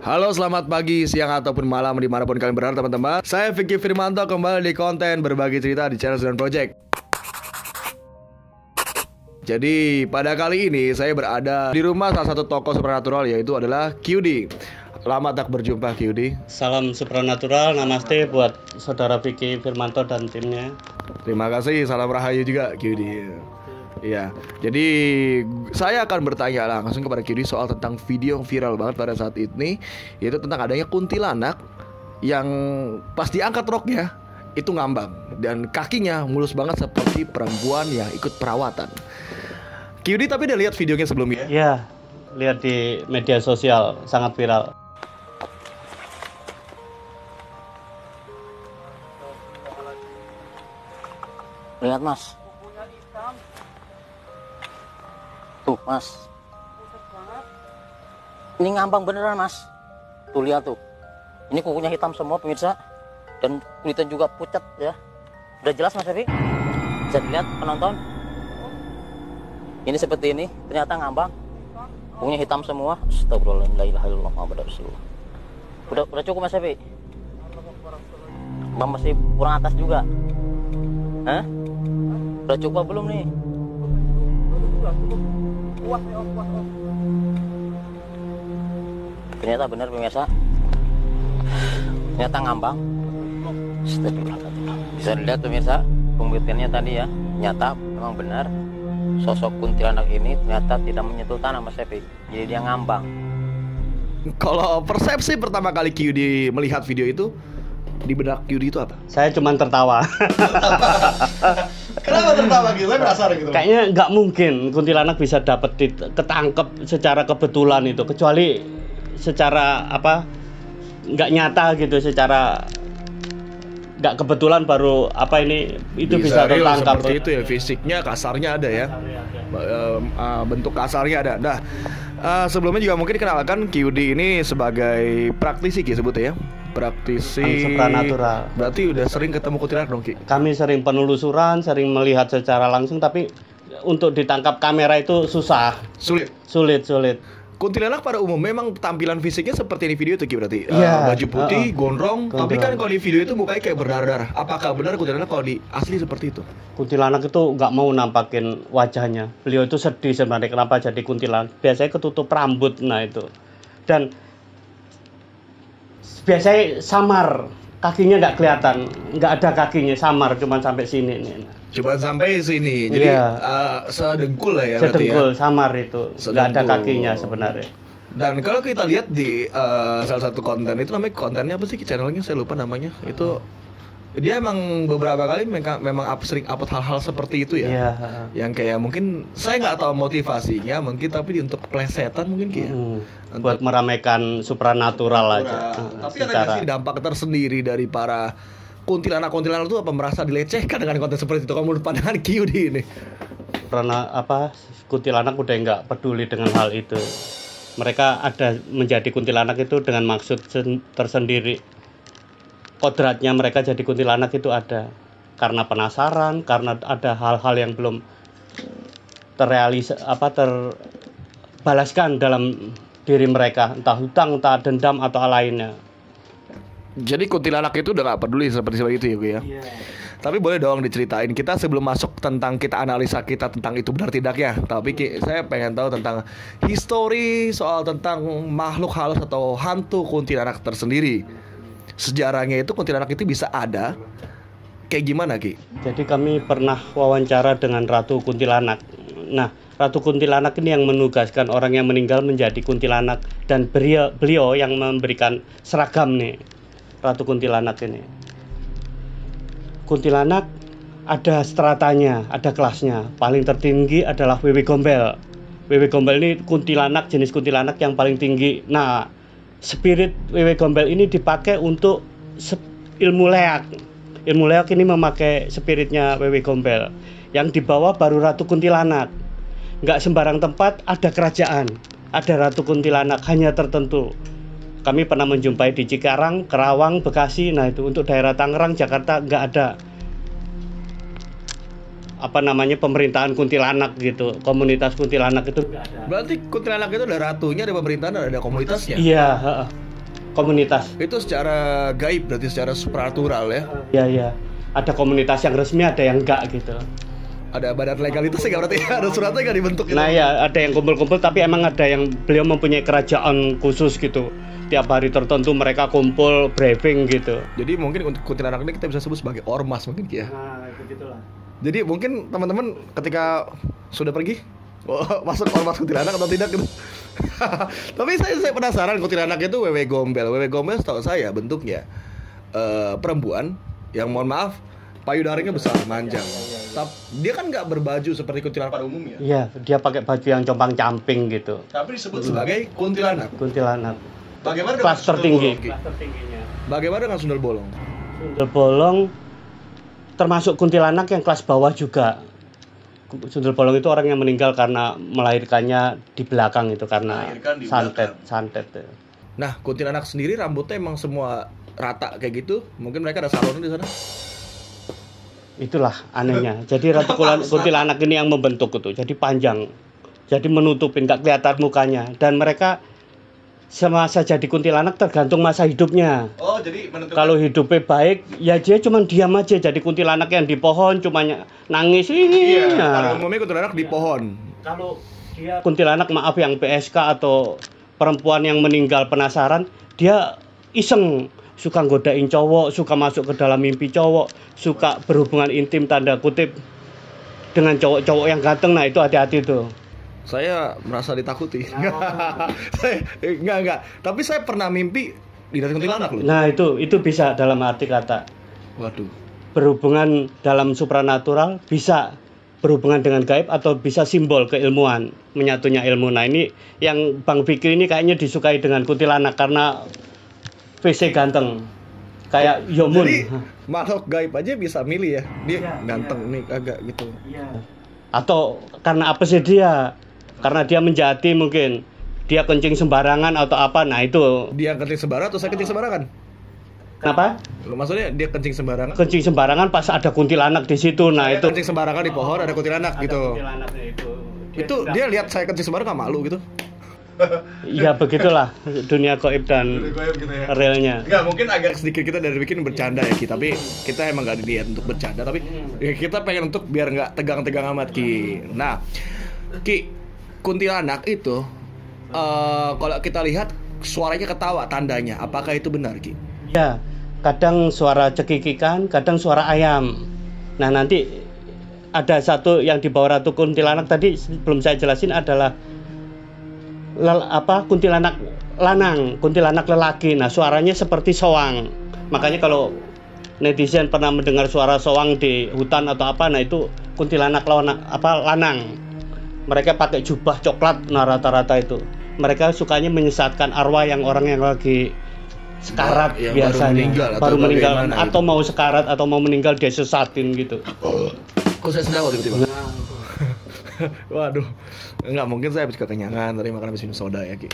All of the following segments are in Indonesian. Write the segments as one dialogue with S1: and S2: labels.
S1: Halo, selamat pagi, siang, ataupun malam dimanapun kalian berada teman-teman. Saya Vicky Firmanto kembali di konten berbagi cerita di channel Sudan Project. Jadi pada kali ini saya berada di rumah salah satu tokoh supernatural, yaitu adalah QD. Lama tak berjumpa QD.
S2: Salam supernatural, namaste buat saudara Vicky Firmanto dan timnya.
S1: Terima kasih, salam rahayu juga QD. Iya, jadi saya akan bertanya langsung kepada QD soal tentang video yang viral banget pada saat ini, yaitu tentang adanya kuntilanak yang pas diangkat roknya itu ngambang dan kakinya mulus banget seperti perempuan yang ikut perawatan. QD tapi udah lihat videonya sebelumnya?
S2: Iya, lihat di media sosial, sangat viral.
S3: Lihat mas, tuh mas, ini ngambang beneran mas. Tuh lihat tuh, ini kukunya hitam semua pemirsa, dan kulitnya juga pucat ya. Udah jelas mas Evi, bisa dilihat penonton. Ini seperti ini, ternyata ngambang, kukunya hitam semua. Astagfirullahaladzim, la ilaha illallah Muhammadur Rasulullah. Udah cukup mas Evi? Bang masih kurang atas juga? Hah? Udah cukup belum nih? Ternyata benar pemirsa, ternyata ngambang. Bisa dilihat pemirsa, pembuktiannya tadi ya, nyata memang benar sosok kuntilanak ini ternyata tidak menyentuh tanah mas Evi, jadi dia ngambang.
S1: Kalau persepsi pertama kali QD melihat video itu, di benak QD itu apa?
S2: Saya cuma tertawa.
S1: Kenapa tertawa gitu? Saya penasaran gitu.
S2: Kayaknya nggak mungkin kuntilanak bisa dapat ketangkep secara kebetulan itu, kecuali secara apa nggak nyata gitu, secara nggak kebetulan baru apa ini itu bisa tertangkap
S1: seperti itu ya, fisiknya kasarnya ada ya, bentuk kasarnya ada. Nah, sebelumnya juga mungkin dikenalkan QD ini sebagai praktisi Ki sebutnya ya, praktisi
S2: supranatural.
S1: Berarti udah sering ketemu kuntilanak dong Ki?
S2: Kami sering penelusuran, sering melihat secara langsung, tapi untuk ditangkap kamera itu susah, sulit.
S1: Kuntilanak pada umum memang tampilan fisiknya seperti ini video itu Ki berarti?
S2: Iya.
S1: Baju putih, gondrong. Tapi kan kalau di video itu mukanya kayak berdarah-darah. Apakah benar kuntilanak kalau di asli seperti itu?
S2: Kuntilanak itu nggak mau nampakin wajahnya. Beliau itu sedih sebenarnya kenapa jadi kuntilanak. Biasanya ketutup rambut, nah itu. Dan biasanya samar, kakinya nggak kelihatan, nggak ada kakinya, samar, cuma sampai sini nih.
S1: Cuma sampai sini, jadi sedengkul lah ya.
S2: Sedengkul,
S1: ya?
S2: Samar itu, nggak ada kakinya sebenarnya.
S1: Dan kalau kita lihat di salah satu konten itu, namanya kontennya apa sih channelnya, saya lupa namanya. Itu dia emang beberapa kali memang sering upload hal-hal seperti itu ya.
S2: Iya.
S1: Yang kayak mungkin saya nggak tahu motivasinya, mungkin tapi untuk plesetan mungkin kayak.
S2: Buat meramaikan supranatural aja.
S1: Tapi ada nggak sih dampak tersendiri dari para kuntilanak itu, apa merasa dilecehkan dengan konten seperti itu? Kamu pandangan QD ini?
S2: Karena apa, kuntilanak udah nggak peduli dengan hal itu. Mereka ada menjadi kuntilanak itu dengan maksud tersendiri. Kodratnya mereka jadi kuntilanak itu ada karena penasaran, karena ada hal-hal yang belum terbalaskan dalam diri mereka, entah hutang, entah dendam atau lainnya.
S1: Jadi kuntilanak itu udah gak peduli seperti itu ya Gue ya? Yeah. Tapi boleh dong diceritain kita sebelum masuk tentang kita analisa kita tentang itu benar tidak ya. Tapi saya pengen tahu tentang histori soal tentang makhluk halus atau hantu kuntilanak tersendiri. Sejarahnya itu kuntilanak itu bisa ada kayak gimana Ki?
S2: Jadi kami pernah wawancara dengan Ratu Kuntilanak. Nah, Ratu Kuntilanak ini yang menugaskan orang yang meninggal menjadi kuntilanak, dan beliau yang memberikan seragam nih. Ratu Kuntilanak ini. Kuntilanak ada stratanya, ada kelasnya. Paling tertinggi adalah Wewe Gombel. Wewe Gombel ini kuntilanak, jenis kuntilanak yang paling tinggi. Nah, spirit Wewe Gombel ini dipakai untuk ilmu leak. Ilmu leak ini memakai spiritnya Wewe Gombel. Yang dibawa baru Ratu Kuntilanak. Nggak sembarang tempat ada kerajaan, ada Ratu Kuntilanak, hanya tertentu. Kami pernah menjumpai di Cikarang, Kerawang, Bekasi. Nah itu untuk daerah Tangerang, Jakarta nggak ada pemerintahan kuntilanak gitu, komunitas kuntilanak itu nggak ada.
S1: Berarti kuntilanak itu ada ratunya, ada pemerintahan, ada komunitasnya?
S2: Iya. komunitas.
S1: Itu secara gaib berarti secara supranatural ya.
S2: Iya. Ada komunitas yang resmi, ada yang enggak gitu.
S1: Ada badan legalitasnya nggak berarti ya? Ada suratnya nggak dibentuk gitu?
S2: Nah ya, ada yang kumpul-kumpul, tapi emang ada yang beliau mempunyai kerajaan khusus gitu. Tiap hari tertentu mereka kumpul briefing gitu.
S1: Jadi mungkin untuk kuntilanak ini kita bisa sebut sebagai ormas mungkin ya.
S2: Nah, begitulah.
S1: Jadi mungkin teman-teman ketika sudah pergi masuk ormas kuntilanak atau tidak gitu. Tapi saya penasaran, kuntilanak itu wewe gombel. Wewe gombel setahu saya bentuknya perempuan yang mohon maaf payudaranya besar, manjang. Tapi dia kan nggak berbaju seperti kuntilanak pada umumnya.
S2: Iya, dia pakai baju yang compang-camping gitu.
S1: Tapi disebut sebagai kuntilanak.
S2: Kuntilanak.
S1: Bagaimana dengan
S2: Kelas tertinggi.
S1: Sundel Bolong, Ki? Bagaimana dengan Sundel Bolong?
S2: Sundel Bolong termasuk kuntilanak yang kelas bawah juga. Sundel Bolong itu orang yang meninggal karena melahirkannya di belakang itu karena
S1: Melahirkan di
S2: santet.
S1: Nah, kuntilanak sendiri rambutnya emang semua rata kayak gitu. Mungkin mereka ada salonnya di sana.
S2: Itulah anehnya. Jadi ratu kuntilanak ini yang membentuk itu. Jadi panjang. Jadi menutupin, nggak kelihatan mukanya. Dan mereka semasa jadi kuntilanak tergantung masa hidupnya.
S1: Oh, jadi menentukan.
S2: Kalau hidupnya baik, ya dia cuma diam aja. Jadi kuntilanak yang di pohon cuma nangis ini.
S1: Iya,
S2: Nah.
S1: pada umumnya kuntilanak di pohon.
S2: Kalau dia kuntilanak maaf yang PSK atau perempuan yang meninggal penasaran, dia iseng, suka godain cowok, suka masuk ke dalam mimpi cowok, suka berhubungan intim tanda kutip dengan cowok-cowok yang ganteng. Nah, itu hati-hati tuh.
S1: Saya merasa ditakuti. Enggak. Tapi saya pernah mimpi dilihat kuntilanak loh.
S2: Nah, itu bisa dalam arti kata
S1: Waduh.
S2: berhubungan dalam supranatural, bisa berhubungan dengan gaib atau bisa simbol keilmuan, menyatunya ilmu. Nah, ini yang Bang Fikri ini kayaknya disukai dengan kuntilanak karena PC ganteng. Kayak Yomun.
S1: Jadi makhluk gaib aja bisa milih ya. Dia
S2: Iya,
S1: ganteng nih agak gitu.
S2: Atau karena apa sih dia? Karena dia menjati mungkin. Dia kencing sembarangan atau apa. Nah, itu.
S1: Dia kencing sembarangan atau saya kencing sembarangan?
S2: Kenapa?
S1: Maksudnya dia kencing sembarangan?
S2: Kencing sembarangan pas ada kuntilanak di situ. Nah,
S1: Saya
S2: itu.
S1: kencing sembarangan di pohon ada kuntilanak
S2: Ada
S1: gitu.
S2: kuntilanaknya itu.
S1: Itu dia lihat saya kencing sembarangan nggak malu gitu?
S2: Ya begitulah dunia gaib dan
S1: gitu ya.
S2: realnya.
S1: Enggak, mungkin agak sedikit kita dari bikin bercanda ya Ki, tapi kita emang nggak dilihat untuk bercanda, tapi ya kita pengen untuk biar nggak tegang-tegang amat Ki. Nah, Ki, kuntilanak itu kalau kita lihat suaranya ketawa tandanya, apakah itu benar Ki?
S2: Ya, kadang suara cekikikan, kadang suara ayam. Nah, nanti ada satu yang dibawa Ratu Kuntilanak tadi belum saya jelasin adalah kuntilanak lanang, kuntilanak lelaki. Nah, suaranya seperti soang. Makanya kalau netizen pernah mendengar suara soang di hutan atau apa, nah itu kuntilanak lanang. Mereka pakai jubah coklat, nah rata-rata itu. Mereka sukanya menyesatkan arwah yang orang yang lagi sekarat
S1: Yang
S2: biasanya,
S1: baru meninggal
S2: atau mau sekarat atau mau meninggal dia sesatin gitu.
S1: Kok saya sendawa tiba-tiba? Waduh, enggak mungkin saya habis kekenyangan tadi makan habis minum soda ya Ki.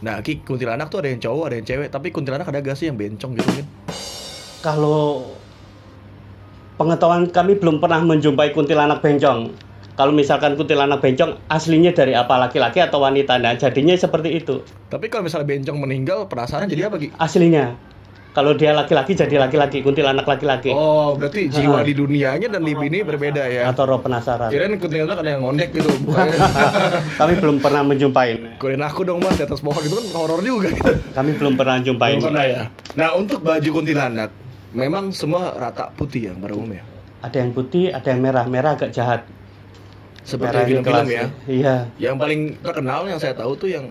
S1: Nah Ki, kuntilanak tuh ada yang cowok ada yang cewek, tapi kuntilanak ada gak sih yang bencong gitu kan?
S2: Kalau pengetahuan kami belum pernah menjumpai kuntilanak bencong. Kalau misalkan kuntilanak bencong aslinya dari apa, laki-laki atau wanita? Nah, jadinya seperti itu.
S1: Tapi kalau misalnya bencong meninggal penasaran jadi apa Ki?
S2: Aslinya. Kalau dia laki-laki jadi laki-laki, kuntilanak laki-laki.
S1: Oh, berarti jiwa di dunianya dan di bini berbeda ya?
S2: Atau roh penasaran.
S1: Kirain kuntilanak ada yang ngondek gitu, bukan?
S2: Kami belum pernah menjumpai.
S1: Kurin aku dong mas di atas pohon itu kan horor juga gitu.
S2: Kami belum pernah jumpai.
S1: Belum pernah ya. Nah untuk baju kuntilanak, memang semua rata putih ya pada umumnya.
S2: Ada yang putih, ada yang merah. Merah agak jahat.
S1: Seperti
S2: Merah ini
S1: film-film
S2: kelas
S1: ya.
S2: Iya.
S1: Yang paling terkenal yang saya tahu tuh yang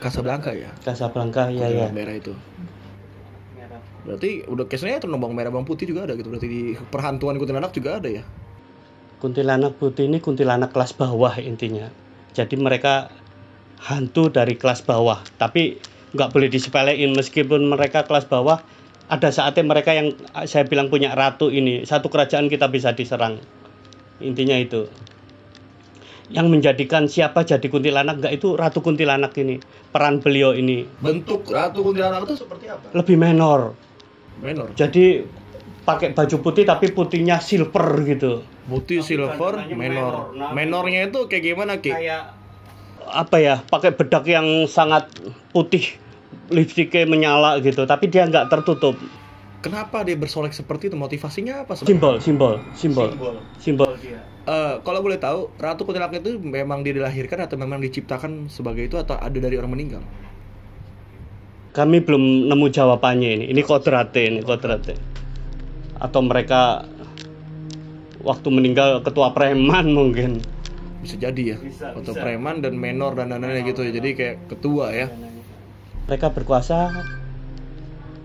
S1: Casablanca ya.
S2: Casablanca, iya ya.
S1: Merah itu. Berarti udah case-nya itu bawang merah bawang putih juga ada gitu. Berarti di perhantuan kuntilanak juga ada ya.
S2: Kuntilanak putih ini kuntilanak kelas bawah intinya. Jadi mereka hantu dari kelas bawah. Tapi nggak boleh disepelein meskipun mereka kelas bawah. Ada saatnya mereka yang saya bilang punya ratu ini. Satu kerajaan kita bisa diserang. Intinya itu. Yang menjadikan siapa jadi kuntilanak nggak itu Ratu Kuntilanak ini. Peran beliau ini.
S1: Bentuk Ratu Kuntilanak itu seperti apa?
S2: Lebih menor.
S1: Menor.
S2: Jadi pakai baju putih tapi putihnya silver gitu.
S1: Putih silver menor. Menornya itu kayak gimana Ki?
S2: Kayak apa ya? Pakai bedak yang sangat putih lipstiknya menyala gitu, tapi dia nggak tertutup.
S1: Kenapa dia bersolek seperti itu? Motivasinya apa sebenarnya?
S2: Simbol dia.
S1: Kalau boleh tahu, Ratu Kuntilanak itu memang dia dilahirkan atau memang diciptakan sebagai itu atau ada dari orang meninggal?
S2: Kami belum nemu jawabannya ini kodratnya. Atau mereka waktu meninggal ketua preman mungkin.
S1: Bisa jadi ya, atau preman dan menor dan lain-lain gitu ya. Jadi kayak ketua ya.
S2: Mereka berkuasa,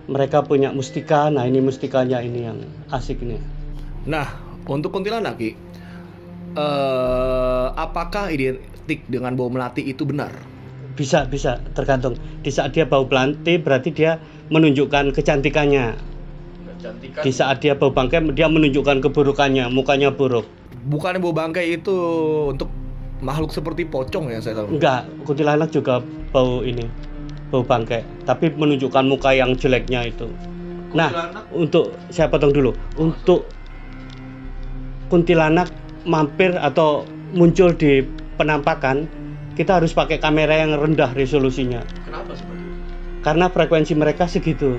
S2: mereka punya mustika. Nah ini mustikanya ini yang asik nih.
S1: Nah, untuk kuntilanak, Ki, apakah identik dengan bau melati itu benar?
S2: Bisa tergantung. Di saat dia bau melati berarti dia menunjukkan kecantikannya. Di saat dia bau bangkai dia menunjukkan keburukannya, mukanya buruk.
S1: Bukan bau bangkai itu untuk makhluk seperti pocong ya saya tahu.
S2: Enggak, kuntilanak juga bau bangkai, tapi menunjukkan muka yang jeleknya itu. Nah, untuk saya potong dulu. Untuk kuntilanak mampir atau muncul di penampakan, kita harus pakai kamera yang rendah resolusinya.
S1: Kenapa seperti itu?
S2: Karena frekuensi mereka segitu.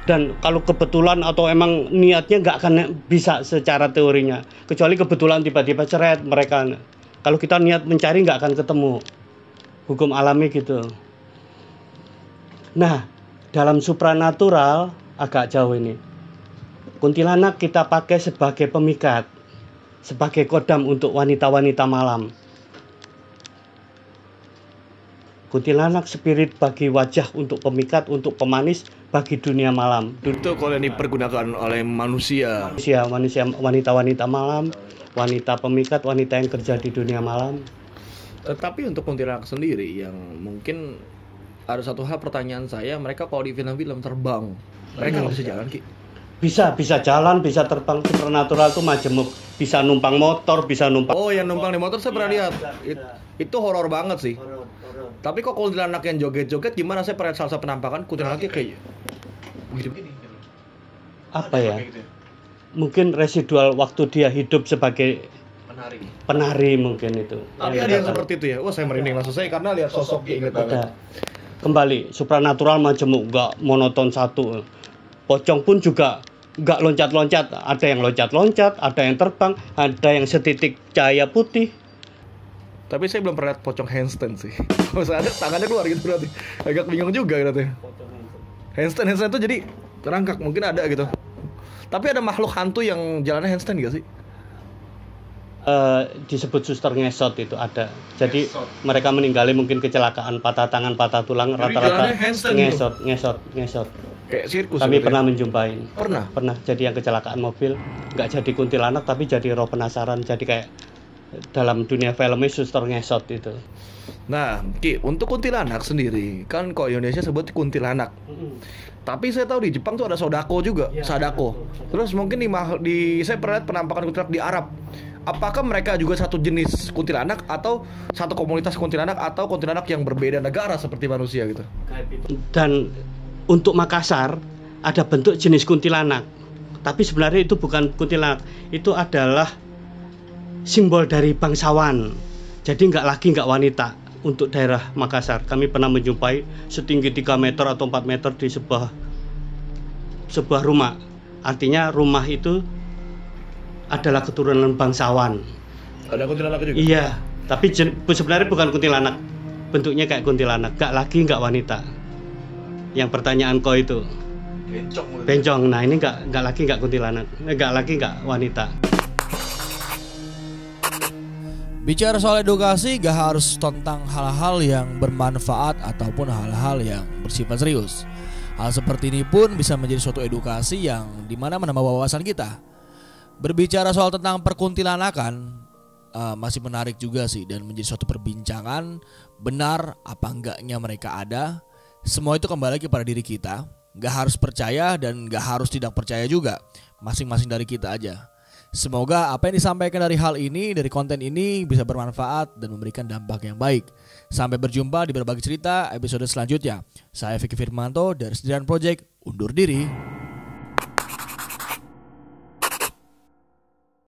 S2: Dan kalau kebetulan atau emang niatnya nggak akan bisa secara teorinya. Kecuali kebetulan tiba-tiba ceret mereka. Kalau kita niat mencari nggak akan ketemu. Hukum alami gitu. Nah, dalam supranatural agak jauh ini. Kuntilanak kita pakai sebagai pemikat, sebagai kodam untuk wanita-wanita malam. Kuntilanak spirit bagi wajah untuk pemikat, untuk pemanis bagi dunia malam.
S1: Itu kalau yang dipergunakan oleh manusia.
S2: Manusia, wanita-wanita malam, wanita pemikat, wanita yang kerja di dunia malam.
S1: Tapi untuk kuntilanak sendiri yang mungkin ada satu hal pertanyaan saya, mereka kalau di film-film terbang, mereka nggak bisa jalan, Ki?
S2: Bisa jalan, bisa terbang. Supernatural itu majemuk, bisa numpang motor, bisa numpang.
S1: Oh, yang numpang di motor saya pernah lihat. Itu horor banget sih. Tapi kok kuntilanak yang joget-joget gimana? Saya pernah salah satu penampakan kuntilanaknya kayak begini.
S2: Apa ya? Mungkin residual waktu dia hidup sebagai penari mungkin itu.
S1: Tapi ada yang seperti itu ya. Wah, saya merinding langsung saya karena lihat sosoknya inget banget.
S2: Kembali, supranatural majemuk, nggak monoton satu. Pocong pun juga nggak loncat-loncat. Ada yang loncat-loncat, ada yang terbang, ada yang setitik cahaya putih.
S1: Tapi saya belum pernah lihat pocong handstand sih. Kalau saya ada tangannya keluar gitu berarti. Agak bingung juga berarti. Handstand itu jadi terangkak mungkin ada gitu. Tapi ada makhluk hantu yang jalannya handstand gak sih?
S2: Disebut suster ngesot itu ada. Jadi mereka meninggali mungkin kecelakaan patah tangan, patah tulang, rata-rata ngesot.
S1: Kayak sirkus.
S2: Kami pernah menjumpai.
S1: Pernah.
S2: Jadi yang kecelakaan mobil nggak jadi kuntilanak tapi jadi roh penasaran. Jadi kayak dalam dunia filmnya suster ngesot itu.
S1: Nah, Ki, untuk kuntilanak sendiri kan kok Indonesia sebut kuntilanak. Tapi saya tahu di Jepang tuh ada Sodako juga, Sadako. Terus mungkin saya pernah lihat penampakan kuntilanak di Arab. Apakah mereka juga satu jenis kuntilanak atau satu komunitas kuntilanak atau kuntilanak yang berbeda negara seperti manusia gitu?
S2: Dan untuk Makassar ada bentuk jenis kuntilanak. Tapi sebenarnya itu bukan kuntilanak, itu adalah simbol dari bangsawan. Jadi nggak wanita untuk daerah Makassar. Kami pernah menjumpai setinggi 3 meter atau 4 meter di sebuah rumah. Artinya rumah itu adalah keturunan bangsawan.
S1: Ada kuntilanak juga?
S2: Iya, tapi sebenarnya bukan kuntilanak. Bentuknya kayak kuntilanak, nggak wanita. Yang pertanyaan kau itu bencong. Nah ini nggak laki, nggak kuntilanak, nggak wanita.
S4: Bicara soal edukasi gak harus tentang hal-hal yang bermanfaat ataupun hal-hal yang bersifat serius. Hal seperti ini pun bisa menjadi suatu edukasi yang dimana menambah wawasan kita. Berbicara soal tentang perkuntilanakan masih menarik juga sih dan menjadi suatu perbincangan. Benar apa enggaknya mereka ada. Semua itu kembali lagi pada diri kita. Gak harus percaya dan gak harus tidak percaya juga. Masing-masing dari kita aja. Semoga apa yang disampaikan dari hal ini, dari konten ini bisa bermanfaat dan memberikan dampak yang baik. Sampai berjumpa di berbagi cerita episode selanjutnya. Saya Vicky Firmanto dari Sendirian Project undur diri.